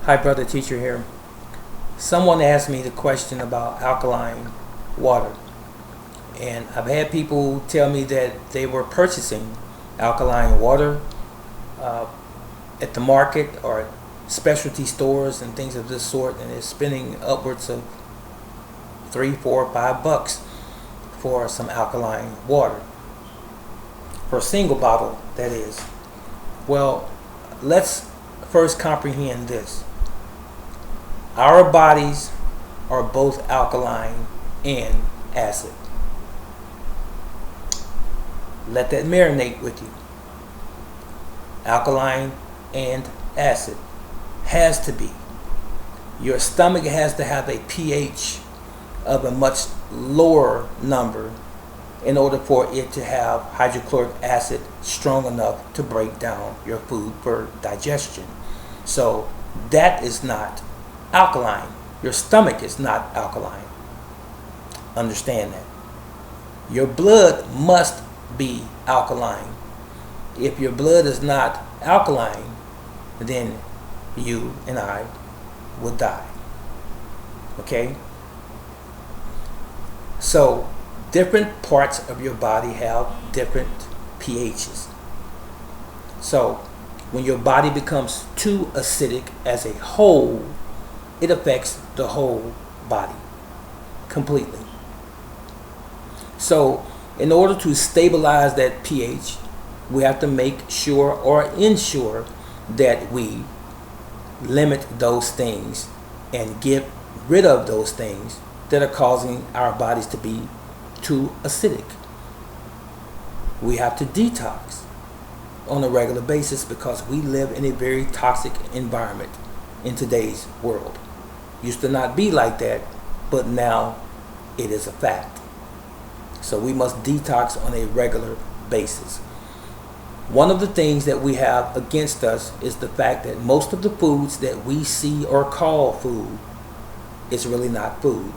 Hi, brother teacher here. Someone asked me the question about alkaline water, and I've had people tell me that they were purchasing alkaline water uh, at the market or specialty stores and things of this sort, and they're spending upwards of $3, $4, $5 for some alkaline water for a single bottle, that is. Well, let's first comprehend this. Our bodies are both alkaline and acid. Let that marinate with you. Alkaline and acid has to be. Your stomach has to have a pH of a much lower number in order for it to have hydrochloric acid strong enough to break down your food for digestion. So that is not alkaline. Your stomach is not alkaline. Understand that. Your blood must be alkaline. If your blood is not alkaline, then you and I will die. Okay? So different parts of your body have different pHs. So when your body becomes too acidic as a whole, it affects the whole body completely. So in order to stabilize that pH, we have to make sure or ensure that we limit those things and get rid of those things that are causing our bodies to be too acidic. We have to detox on a regular basis because we live in a very toxic environment in today's world. Used to not be like that, but now it is a fact. So we must detox on a regular basis. One of the things that we have against us is the fact that most of the foods that we see or call food is really not food.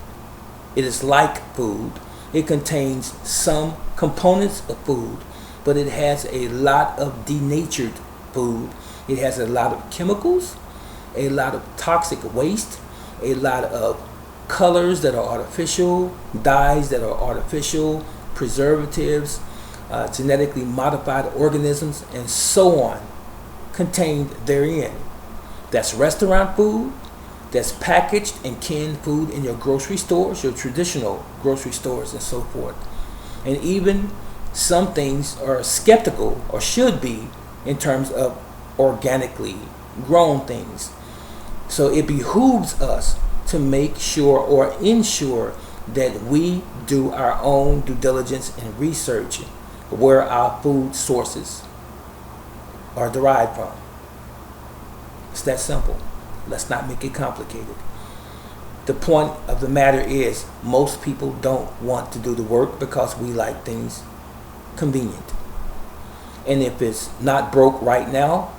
It is like food. It contains some components of food, but it has a lot of denatured food. It has a lot of chemicals, a lot of toxic waste, a lot of colors that are artificial, dyes that are artificial, preservatives, genetically modified organisms, and so on contained therein. That's restaurant food, that's packaged and canned food in your grocery stores, your traditional grocery stores, and so forth. And even some things are skeptical, or should be, in terms of organically grown things. So it behooves us to make sure or ensure that we do our own due diligence and research where our food sources are derived from. It's that simple. Let's not make it complicated. The point of the matter is, most people don't want to do the work because we like things convenient. And if it's not broke right now,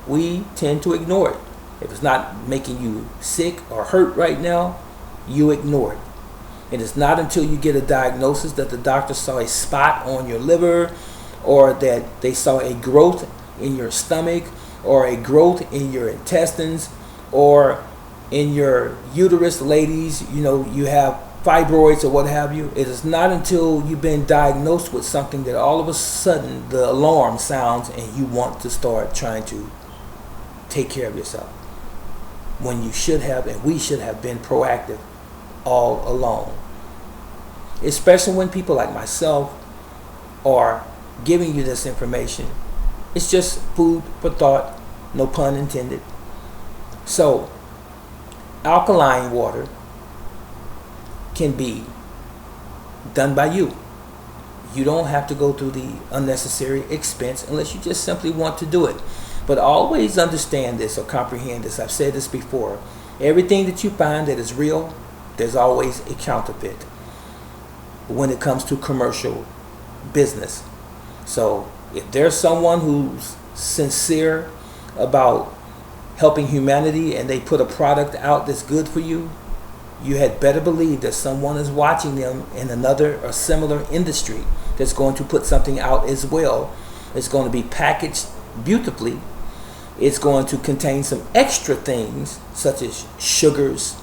we tend to ignore it. If it's not making you sick or hurt right now, you ignore it. And it's not until you get a diagnosis that the doctor saw a spot on your liver, or that they saw a growth in your stomach, or a growth in your intestines, or in your uterus, ladies, you have fibroids or what have you. It is not until you've been diagnosed with something that all of a sudden the alarm sounds and you want to start trying to take care of yourself, when you should have, and we should have, been proactive all along. Especially when people like myself are giving you this information. It's just food for thought, no pun intended. So alkaline water can be done by you. You don't have to go through the unnecessary expense unless you just simply want to do it. But always understand this or comprehend this. I've said this before. Everything that you find that is real, there's always a counterfeit when it comes to commercial business. So if there's someone who's sincere about helping humanity and they put a product out that's good for you, you had better believe that someone is watching them in another or similar industry that's going to put something out as well. It's going to be packaged beautifully It's going to contain some extra things such as sugars,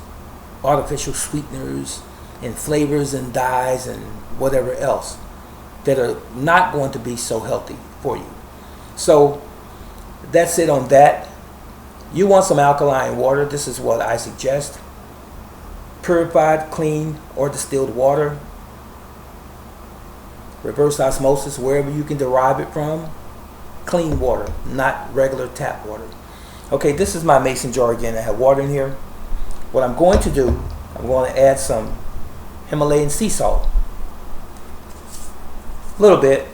artificial sweeteners, and flavors and dyes and whatever else that are not going to be so healthy for you. So that's it on that. You want some alkaline water. This is what I suggest. Purified, clean, or distilled water. Reverse osmosis, wherever you can derive it from. Clean water, not regular tap water. Okay, this is my mason jar again. I have water in here. What I'm going to do, I'm going to add some Himalayan sea salt. A little bit.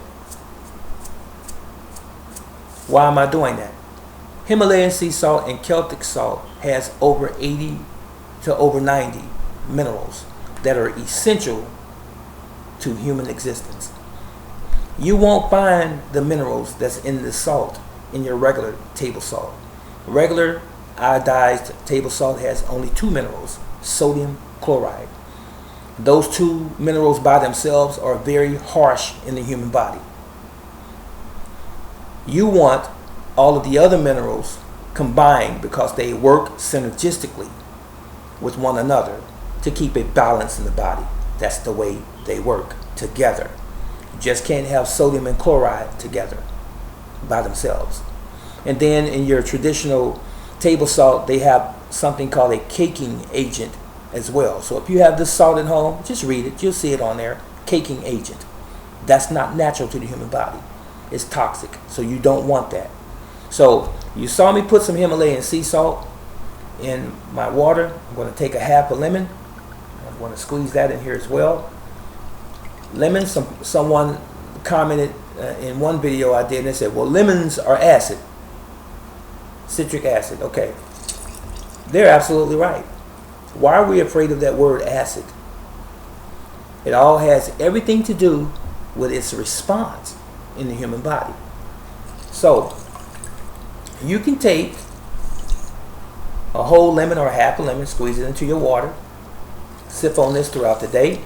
Why am I doing that? Himalayan sea salt and Celtic salt has over 80 to over 90 minerals that are essential to human existence. You won't find the minerals that's in the salt in your regular table salt. Regular iodized table salt has only 2 minerals, sodium chloride. Those 2 minerals by themselves are very harsh in the human body. You want all of the other minerals combined because they work synergistically with one another to keep a balance in the body. That's the way they work together. You just can't have sodium and chloride together by themselves. And then in your traditional table salt, they have something called a caking agent as well. So if you have this salt at home, just read it. You'll see it on there. Caking agent. That's not natural to the human body. It's toxic. So you don't want that. So you saw me put some Himalayan sea salt in my water. I'm going to take a half a lemon. I'm going to squeeze that in here as well. Lemon, someone commented in one video I did, and they said, well, lemons are acid. Citric acid. Okay. They're absolutely right. Why are we afraid of that word acid? It all has everything to do with its response in the human body. So you can take a whole lemon or a half a lemon, squeeze it into your water, sip on this throughout the day.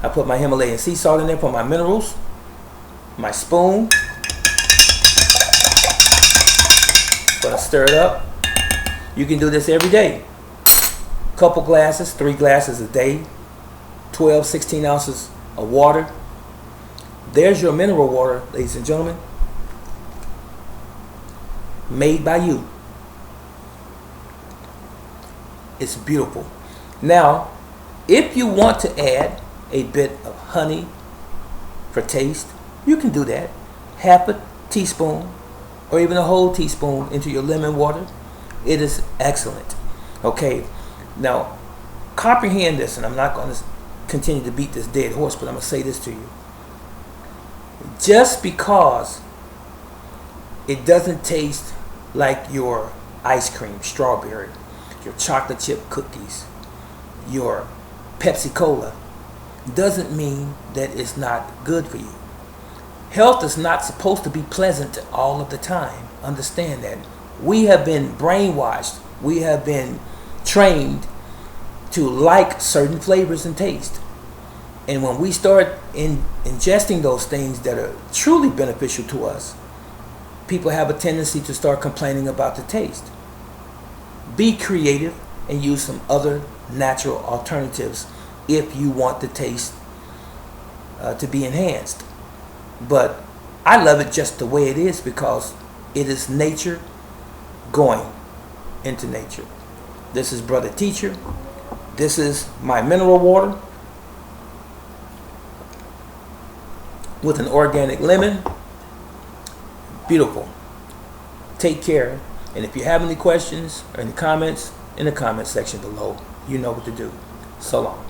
I put my Himalayan sea salt in there for my minerals, my spoon. Gonna stir it up. You can do this every day. Couple glasses, 3 glasses a day, 12, 16 ounces of water. There's your mineral water, ladies and gentlemen. Made by you. It's beautiful. Now, if you want to add a bit of honey for taste, you can do that. Half a teaspoon or even a whole teaspoon into your lemon water. It is excellent. Okay, now comprehend this, and I'm not going to continue to beat this dead horse, but I'm going to say this to you. Just because it doesn't taste like your ice cream, strawberry, your chocolate chip cookies, your Pepsi Cola, doesn't mean that it's not good for you. Health is not supposed to be pleasant all of the time. Understand that. We have been brainwashed. We have been trained to like certain flavors and taste. And when we start ingesting those things that are truly beneficial to us, people have a tendency to start complaining about the taste. Be creative and use some other natural alternatives if you want the taste to be enhanced. But I love it just the way it is because it is nature going into nature. This is Brother Teacher. This is my mineral water with an organic lemon. Beautiful. Take care. And if you have any questions or any comments, in the comment section below, you know what to do. So long.